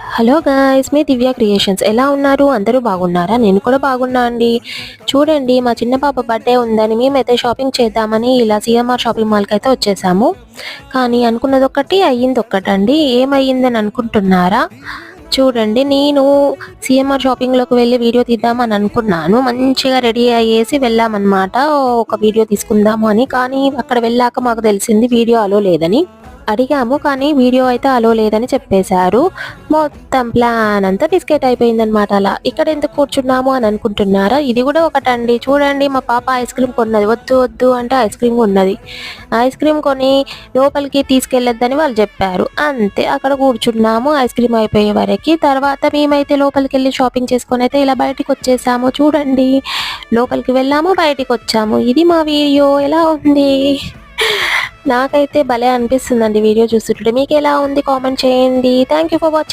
Hello guys, మీ దివ్య creations ఎలా ఉన్నారు? అందరూ బాగున్నారా? నేను కూడా బాగున్నా అండి. చూడండి, మా చిన్న పాప బర్త్డే ఉందని మేమైతే షాపింగ్ చేద్దామని ఇలా సిఎంఆర్ షాపింగ్ మాల్కి అయితే వచ్చేసాము. కానీ అనుకున్నది ఒకటి, అయ్యింది ఒక్కటండి. ఏమయ్యిందని అనుకుంటున్నారా? చూడండి, నేను సిఎంఆర్ షాపింగ్లోకి వెళ్ళి వీడియో తీద్దామని అనుకున్నాను. మంచిగా రెడీ అయ్యేసి వెళ్ళామన్నమాట, ఒక వీడియో తీసుకుందాము అని. కానీ అక్కడ వెళ్ళాక మాకు తెలిసింది వీడియో అలో లేదని. అడిగాము, కానీ వీడియో అయితే అలో లేదని చెప్పేశారు. మొత్తం ప్లాన్ అంతా బిస్కెట్ అయిపోయిందనమాట. అలా ఇక్కడ ఎందుకు కూర్చున్నాము అని అనుకుంటున్నారా? ఇది కూడా ఒకటండి. చూడండి, మా పాప ఐస్ క్రీమ్ కొన్నది. వద్దు వద్దు అంటే ఐస్ క్రీమ్ కొన్నది. ఐస్ క్రీమ్ కొని లోపలికి తీసుకెళ్ళొద్దని వాళ్ళు చెప్పారు. అంతే, అక్కడ కూర్చున్నాము ఐస్ క్రీమ్ అయిపోయే వరకు. తర్వాత మేమైతే లోపలికి వెళ్ళి షాపింగ్ చేసుకొని అయితే ఇలా బయటికి వచ్చేసాము. చూడండి, లోపలికి వెళ్ళాము, బయటికి వచ్చాము. ఇది మా వీడియో. ఎలా ఉంది? నాకైతే భలే అనిపిస్తుందండి వీడియో చూస్తుంటే. మీకు ఎలా ఉంది? కామెంట్ చేయండి. Thank you for watching.